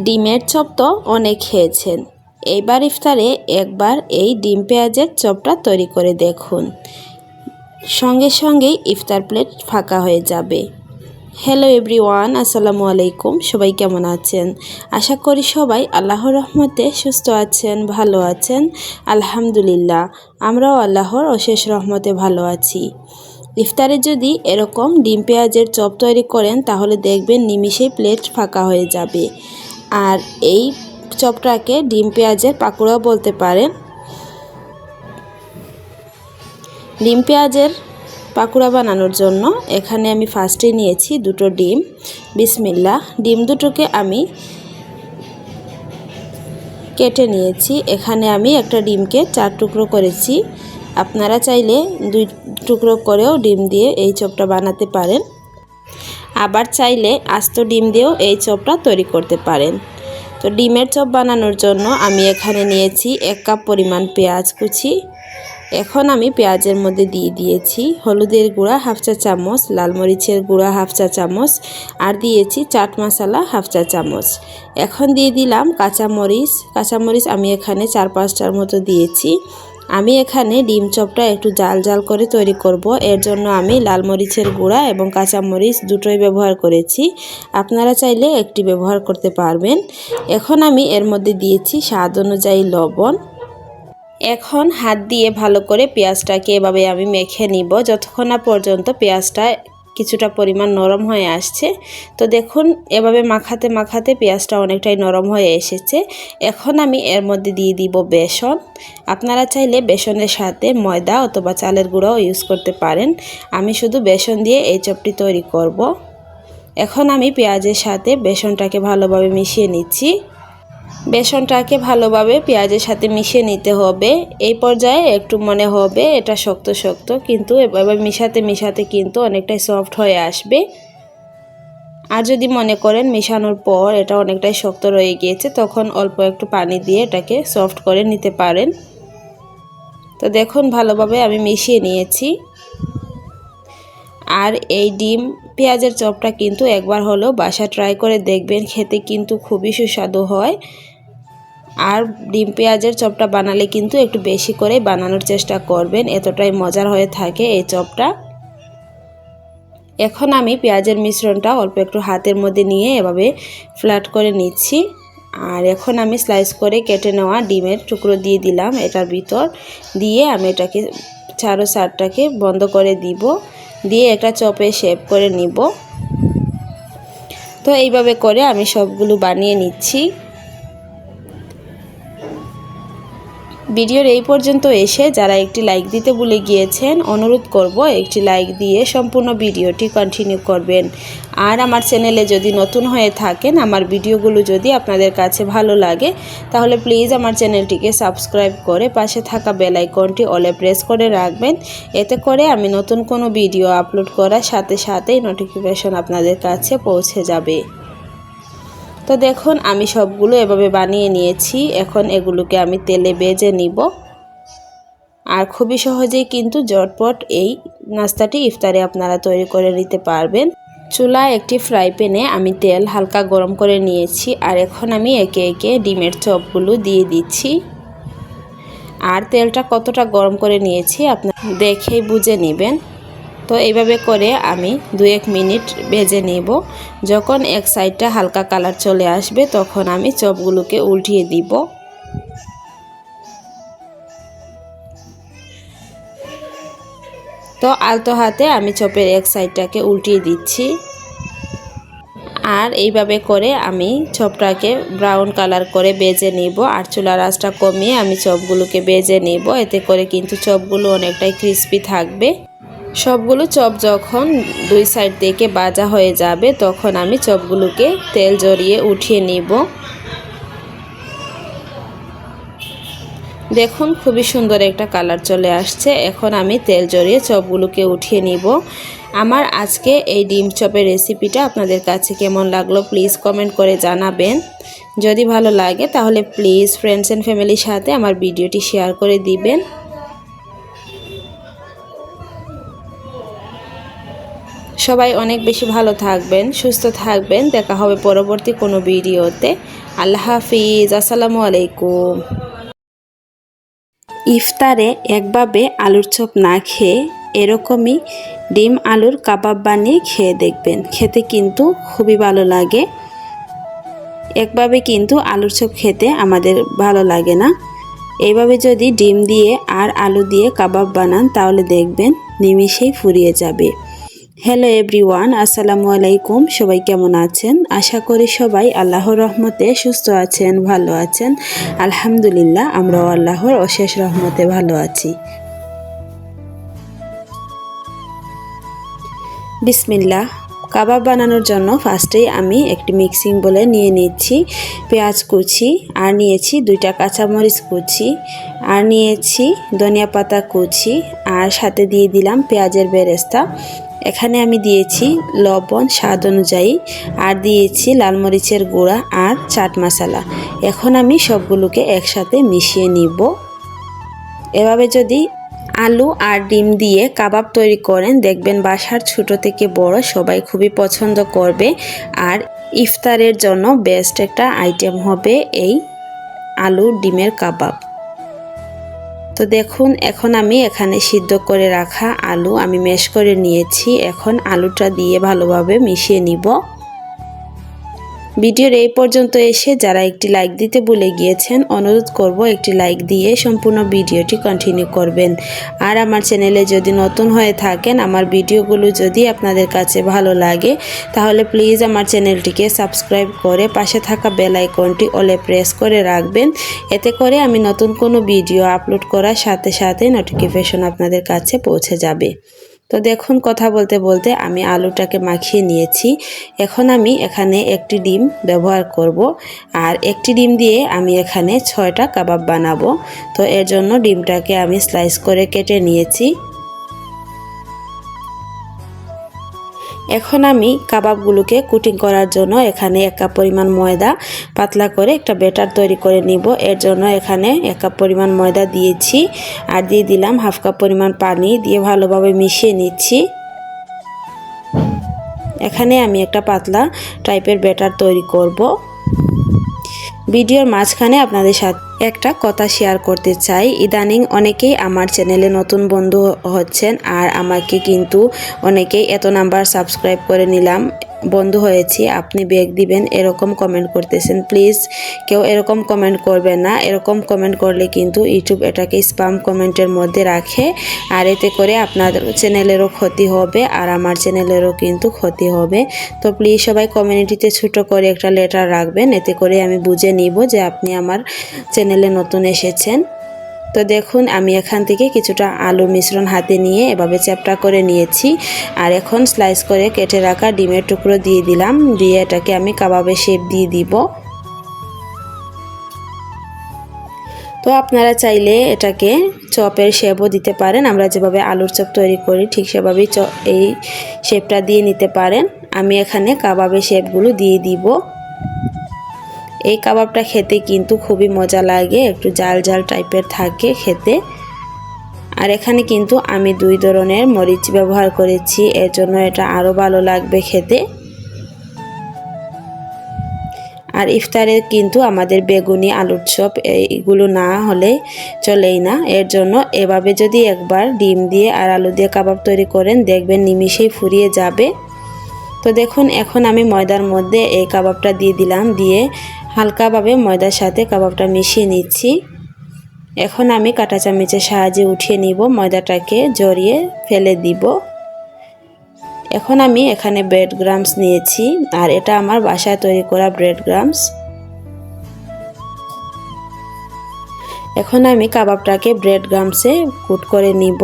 ডিমের চপ তো অনেক খেয়েছেন, এইবার ইফতারে একবার এই ডিম পেঁয়াজের চপটা তৈরি করে দেখুন, সঙ্গে সঙ্গেই ইফতার প্লেট ফাঁকা হয়ে যাবে। হ্যালো এভরিওয়ান, আসসালামু আলাইকুম। সবাই কেমন আছেন? আশা করি সবাই আল্লাহর রহমতে সুস্থ আছেন, ভালো আছেন। আলহামদুলিল্লাহ, আমরাও আল্লাহর অশেষ রহমতে ভালো আছি। ইফতারে যদি এরকম ডিম পেঁয়াজের চপ তৈরি করেন তাহলে দেখবেন নিমিষেই প্লেট ফাঁকা হয়ে যাবে। আর এই চপটাকে ডিম পেঁয়াজের পাকোড়াও বলতে পারেন। ডিম পেঁয়াজের পাকোড়া বানানোর জন্য এখানে আমি ফার্স্টে নিয়েছি দুটো ডিম। বিসমিল্লাহ, ডিম দুটোকে আমি কেটে নিয়েছি। এখানে আমি একটা ডিমকে 4 টুকরো করেছি। আপনারা চাইলে 2 টুকরো করেও ডিম দিয়ে এই চপটা বানাতে পারেন, আবার চাইলে আস্ত ডিম দিয়েও এই চপটা তৈরি করতে পারেন। তো ডিমের চপ বানানোর জন্য আমি এখানে নিয়েছি 1 কাপ পরিমাণ পেঁয়াজ কুচি। এখন আমি পেঁয়াজের মধ্যে দিয়ে দিয়েছি হলুদের গুঁড়া 1/2 চা চামচ, লাল মরিচের গুঁড়া 1/2 চা চামচ, আর দিয়েছি চাট মশলা 1/2 চা চামচ। এখন দিয়ে দিলাম কাঁচামরিচ আমি এখানে 4-5টার মতো দিয়েছি। আমি এখানে ডিম চপটা একটু জাল জাল করে তৈরি করব, এর জন্য আমি লাল মরিচের গুঁড়া এবং কাঁচামরিচ দুটোই ব্যবহার করেছি। আপনারা চাইলে একটি ব্যবহার করতে পারবেন। এখন আমি এর মধ্যে দিয়েছি স্বাদ অনুযায়ী লবণ। এখন হাত দিয়ে ভালো করে পেঁয়াজটাকে এভাবে আমি মেখে নিব যতক্ষণ না পর্যন্ত পেঁয়াজটা কিছুটা পরিমাণ নরম হয়ে আসছে। তো দেখুন, এভাবে মাখাতে মাখাতে পেঁয়াজটা অনেকটাই নরম হয়ে এসেছে। এখন আমি এর মধ্যে দিয়ে দিব বেসন। আপনারা চাইলে বেসনের সাথে ময়দা অথবা চালের গুঁড়াও ইউজ করতে পারেন। আমি শুধু বেসন দিয়ে এই চপটি তৈরি করব। এখন আমি পেঁয়াজের সাথে বেসনটাকে ভালোভাবে মিশিয়ে নিচ্ছি। বেসনটাকে ভালোভাবে পেঁয়াজের সাথে মিশিয়ে নিতে হবে। এই পর্যায়ে একটু মনে হবে এটা শক্ত শক্ত, কিন্তু এভাবে মিশাতে মিশাতে কিন্তু অনেকটাই সফট হয়ে আসবে। আর যদি মনে করেন মিশানোর পর এটা অনেকটাই শক্ত রয়ে গিয়েছে, তখন অল্প একটু পানি দিয়ে এটাকে সফট করে নিতে পারেন। তো দেখুন, ভালোভাবে আমি মিশিয়ে নিয়েছি। আর এই ডিম পেঁয়াজের চপটা কিন্তু একবার হলেও বাসা ট্রাই করে দেখবেন, খেতে কিন্তু খুবই সুস্বাদু হয়। আর ডিম পেঁয়াজের চপটা বানালে কিন্তু একটু বেশি করে বানানোর চেষ্টা করবেন, এতটাই মজার হয়ে থাকে এই চপটা। এখন আমি পেঁয়াজের মিশ্রণটা অল্প একটু হাতের মধ্যে নিয়ে এভাবে ফ্ল্যাট করে নিচ্ছি। আর এখন আমি স্লাইস করে কেটে নেওয়া ডিমের টুকরো দিয়ে দিলাম এটার ভিতর, দিয়ে আমি এটাকে চারো সাইডটাকে বন্ধ করে দিব, দিয়ে একটা চপে শেপ করে নিব। তো এইভাবে করে আমি সবগুলো বানিয়ে নিচ্ছি। ভিডিওর এই পর্যন্ত এসে যারা একটি লাইক দিতে ভুলে গিয়েছেন, অনুরোধ করব একটি লাইক দিয়ে সম্পূর্ণ ভিডিওটি কন্টিনিউ করবেন। আর আমার চ্যানেলে যদি নতুন হয়ে থাকেন, আমার ভিডিওগুলো যদি আপনাদের কাছে ভালো লাগে, তাহলে প্লিজ আমার চ্যানেলটিকে সাবস্ক্রাইব করে পাশে থাকা বেল আইকনটি অলে প্রেস করে রাখবেন। এতে করে আমি নতুন কোনো ভিডিও আপলোড করার সাথে সাথেই নোটিফিকেশন আপনাদের কাছে পৌঁছে যাবে। তো দেখুন, আমি সবগুলো এভাবে বানিয়ে নিয়েছি। এখন এগুলোকে আমি তেলে ভেজে নিব। আর খুবই সহজেই কিন্তু ঝটপট এই নাস্তাটি ইফতারে আপনারা তৈরি করে নিতে পারবেন। চুলায় একটি ফ্রাই প্যানে আমি তেল হালকা গরম করে নিয়েছি। আর এখন আমি একে একে ডিমের চপগুলো দিয়ে দিচ্ছি। আর তেলটা কতটা গরম করে নিয়েছি আপনারা দেখেই বুঝে নেবেন। তো এইভাবে করে আমি 2-1 মিনিট ভেজে নেব। যখন এক সাইডটা হালকা কালার চলে আসবে তখন আমি চপগুলোকে উল্টিয়ে দিব। তো আলতো হাতে আমি চপের এক সাইডটাকে উল্টিয়ে দিচ্ছি। আর এইভাবে করে আমি চপটাকে ব্রাউন কালার করে ভেজে নেব। আর চুলার আঁচটা কমিয়ে আমি চপগুলোকে ভেজে নেব। এতে করে কিন্তু চপগুলো অনেকটাই ক্রিস্পি থাকবে। সবগুলো চপ যখন 2 সাইড থেকে ভাজা হয়ে যাবে তখন আমি চপগুলোকে তেল জড়িয়ে উঠিয়ে নিব। দেখুন, খুবই সুন্দর একটা কালার চলে আসছে। এখন আমি তেল জড়িয়ে চপগুলোকে উঠিয়ে নিব। আমার আজকে এই ডিম চপের রেসিপিটা আপনাদের কাছে কেমন লাগলো প্লিজ কমেন্ট করে জানাবেন। যদি ভালো লাগে তাহলে প্লিজ ফ্রেন্ডস অ্যান্ড ফ্যামিলির সাথে আমার ভিডিওটি শেয়ার করে দিবেন। সবাই অনেক বেশি ভালো থাকবেন, সুস্থ থাকবেন। দেখা হবে পরবর্তী কোনো ভিডিওতে। আল্লাহ হাফিজ। আসসালামু আলাইকুম। ইফতারে একভাবে আলুর চপ না খেয়ে এরকমই ডিম আলুর কাবাব বানিয়ে খেয়ে দেখবেন, খেতে কিন্তু খুবই ভালো লাগে। একভাবে কিন্তু আলুর চপ খেতে আমাদের ভালো লাগে না। এইভাবে যদি ডিম দিয়ে আর আলু দিয়ে কাবাব বানান তাহলে দেখবেন নিমিষেই ফুরিয়ে যাবে। হ্যালো এভরিওয়ান, আসসালামু আলাইকুম। সবাই কেমন আছেন? আশা করি সবাই আল্লাহর রহমতে সুস্থ আছেন, ভালো আছেন। আলহামদুলিল্লাহ, আমরাও আল্লাহর অশেষ রহমতে ভালো আছি। বিসমিল্লাহ। কাবাব বানানোর জন্য ফার্স্টেই আমি একটি মিক্সিং বলে নিয়ে নিচ্ছি পেঁয়াজ কুচি, আর নিয়েছি 2টা কাঁচামরিচ কুচি, আর নিয়েছি ধনিয়া পাতা কুচি, আর সাথে দিয়ে দিলাম পেঁয়াজের বেরেস্তা। এখানে আমি দিয়েছি লবণ স্বাদ অনুযায়ী, আর দিয়েছি লাল মরিচের গুঁড়া আর চাট মশলা। এখন আমি সবগুলোকে একসাথে মিশিয়ে নিব। এভাবে যদি আলু আর ডিম দিয়ে কাবাব তৈরি করেন দেখবেন বাসার ছোট থেকে বড় সবাই খুবই পছন্দ করবে। আর ইফতারের জন্য বেস্ট একটা আইটেম হবে এই আলু ডিমের কাবাব। তো দেখুন, এখন আমি এখানে সিদ্ধ করে রাখা আলু আমি ম্যাশ করে নিয়েছি। এখন আলুটা দিয়ে ভালোভাবে মিশিয়ে নিব। ভিডিওর এই পর্যন্ত এসে যারা একটি লাইক দিতে ভুলে গিয়েছেন, অনুরোধ করব একটি লাইক দিয়ে সম্পূর্ণ ভিডিওটি কন্টিনিউ করবেন। আর আমার চ্যানেলে যদি নতুন হয়ে থাকেন, আমার ভিডিওগুলো যদি আপনাদের কাছে ভালো লাগে তাহলে প্লিজ আমার চ্যানেলটিকে সাবস্ক্রাইব করে পাশে থাকা বেল আইকনটি অলে প্রেস করে রাখবেন। এতে করে আমি নতুন কোনো ভিডিও আপলোড করার সাথে সাথে নোটিফিকেশন আপনাদের কাছে পৌঁছে যাবে। তো দেখুন, কথা বলতে বলতে আমি আলুটাকে মাখিয়ে নিয়েছি। এখন আমি এখানে একটি ডিম ব্যবহার করব, আর একটি ডিম দিয়ে আমি এখানে 6টা কাবাব বানাবো। তো এর জন্য ডিমটাকে আমি স্লাইস করে কেটে নিয়েছি। এখন আমি কাবাবগুলোকে কুটিং করার জন্য এখানে 1 কাপ পরিমাণ ময়দা পাতলা করে একটা ব্যাটার তৈরি করে নিব। এর জন্য এখানে 1 কাপ পরিমাণ ময়দা দিয়েছি, আর দিয়ে দিলাম 1/2 কাপ পরিমাণ পানি, দিয়ে ভালোভাবে মিশিয়ে নিচ্ছি। এখানে আমি একটা পাতলা টাইপের ব্যাটার তৈরি করব। ভিডিওর মাঝখানে আপনাদের সাথে একটা কথা শেয়ার করতে চাই। ইদানিং অনেকেই আমার চ্যানেলে নতুন বন্ধু হচ্ছেন, আর আমাকে কিন্তু অনেকেই এত নাম্বার সাবস্ক্রাইব করে নিলাম, বন্ধু হয়েছি, আপনি ব্যাগ দিবেন এরকম কমেন্ট করতেছেন। প্লিজ কেউ এরকম কমেন্ট করবেন না। এরকম কমেন্ট করলে কিন্তু ইউটিউব এটাকে স্প্যাম কমেন্টের মধ্যে রাখে, আর এতে করে আপনার চ্যানেলেরও ক্ষতি হবে আর আমার চ্যানেলেরও কিন্তু ক্ষতি হবে। তো প্লিজ সবাই কমিউনিটিতে ছোট করে একটা লেটার রাখবেন, এতে করে আমি বুঝে নিব যে আপনি আমার চ্যানেলে নতুন এসেছেন। তো দেখুন, আমি এখান থেকে কিছুটা আলুর মিশ্রণ হাতে নিয়ে এভাবে চ্যাপটা করে নিয়েছি, আর এখন স্লাইস করে কেটে রাখা ডিমের টুকরো দিয়ে দিলাম, দিয়ে এটাকে আমি কাবাবের শেপ দিয়ে দিব। তো আপনারা চাইলে এটাকে চপের শেপও দিতে পারেন। আমরা যেভাবে আলুর চপ তৈরি করি ঠিক সেভাবেই এই শেপটা দিয়ে নিতে পারেন। আমি এখানে কাবাবের শেপগুলো দিয়ে দিব। এই কাবাবটা খেতে কিন্তু খুবই মজা লাগে, একটু জাল জাল টাইপের থাকে খেতে। আর এখানে কিন্তু আমি 2 ধরনের মরিচ ব্যবহার করেছি, এর জন্য এটা আরও ভালো লাগবে খেতে। আর ইফতারে কিন্তু আমাদের বেগুনি আলুর চপ এইগুলো না হলে চলেই না। এর জন্য এভাবে যদি একবার ডিম দিয়ে আর আলু দিয়ে কাবাব তৈরি করেন দেখবেন নিমিষেই ফুরিয়ে যাবে। তো দেখুন, এখন আমি ময়দার মধ্যে এই কাবাবটা দিয়ে দিলাম, দিয়ে হালকাভাবে ময়দার সাথে কাবাবটা মিশিয়ে নিচ্ছি। এখন আমি কাঁটা চামচের সাহায্যে উঠিয়ে নিব, ময়দাটাকে জড়িয়ে ফেলে দিব। এখন আমি এখানে ব্রেড ক্রাম্বস নিয়েছি, আর এটা আমার বাসায় তৈরি করা ব্রেড ক্রাম্বস। এখন আমি কাবাবটাকে ব্রেড ক্রাম্বসে কোট করে নিব।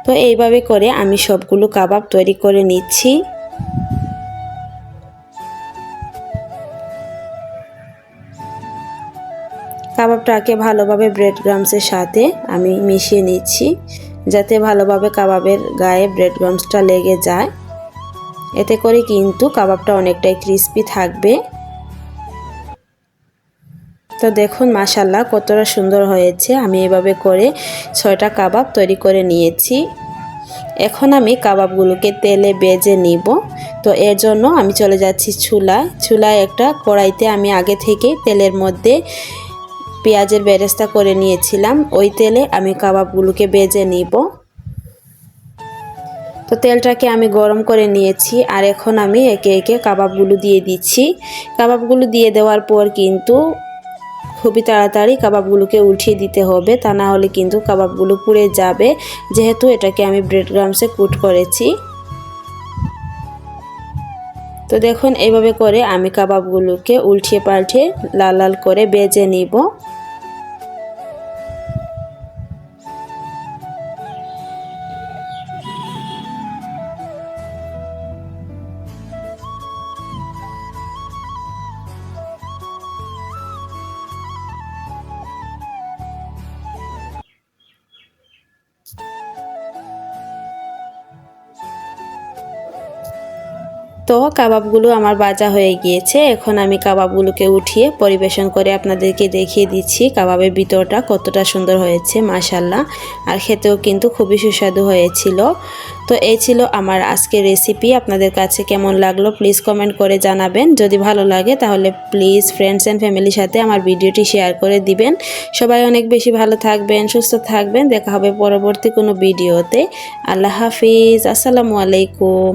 তো এইভাবে করে আমি সবগুলো কাবাব তৈরি করে নিচ্ছি। কাবাবটাকে ভালোভাবে ব্রেড ক্রাম্বসের সাথে আমি মিশিয়ে নিচ্ছি, যাতে ভালোভাবে কাবাবের গায়ে ব্রেড ক্রাম্বসটা লেগে যায়। এতে করে কিন্তু কাবাবটা অনেকটাই ক্রিস্পি থাকবে। তো দেখুন মাশাআল্লাহ কতটা সুন্দর হয়েছে। আমি এভাবে করে 6টা কাবাব তৈরি করে নিয়েছি। এখন আমি কাবাবগুলোকে তেলে ভেজে নিব। তো এর জন্য আমি চলে যাচ্ছি চুলায় একটা কড়াইতে আমি আগে থেকে তেলের মধ্যে পেঁয়াজের বেরেস্তা করে নিয়েছিলাম। ওই তেলে আমি কাবাবগুলোকে ভেজে নিব। তো তেলটাকে আমি গরম করে নিয়েছি আর এখন আমি একে একে কাবাবগুলো দিয়ে দিচ্ছি। কাবাবগুলো দিয়ে দেওয়ার পর কিন্তু খুবই তাড়াতাড়ি কাবাবগুলোকে উঠিয়ে দিতে হবে, তা না হলে কিন্তু কাবাবগুলো পুড়ে যাবে, যেহেতু এটাকে আমি ব্রেড ক্রাম্বসে কুট করেছি। তো দেখুন এইভাবে করে আমি কাবাবগুলোকে উল্টিয়ে পাল্টিয়ে লাল লাল করে ভেজে নিব। তো কাবাবগুলো আমার ভাজা হয়ে গিয়েছে। এখন আমি কাবাবগুলোকে উঠিয়ে পরিবেশন করে আপনাদেরকে দেখিয়ে দিচ্ছি কাবাবের ভিতরটা কতটা সুন্দর হয়েছে মাশাআল্লাহ। আর খেতেও কিন্তু খুবই সুস্বাদু হয়েছিল। তো এই ছিল আমার আজকের রেসিপি। আপনাদের কাছে কেমন লাগলো প্লিজ কমেন্ট করে জানাবেন। যদি ভালো লাগে তাহলে প্লিজ ফ্রেন্ডস অ্যান্ড ফ্যামিলির সাথে আমার ভিডিওটি শেয়ার করে দিবেন। সবাই অনেক বেশি ভালো থাকবেন, সুস্থ থাকবেন। দেখা হবে পরবর্তী কোনো ভিডিওতে। আল্লাহ হাফিজ, আসসালামু আলাইকুম।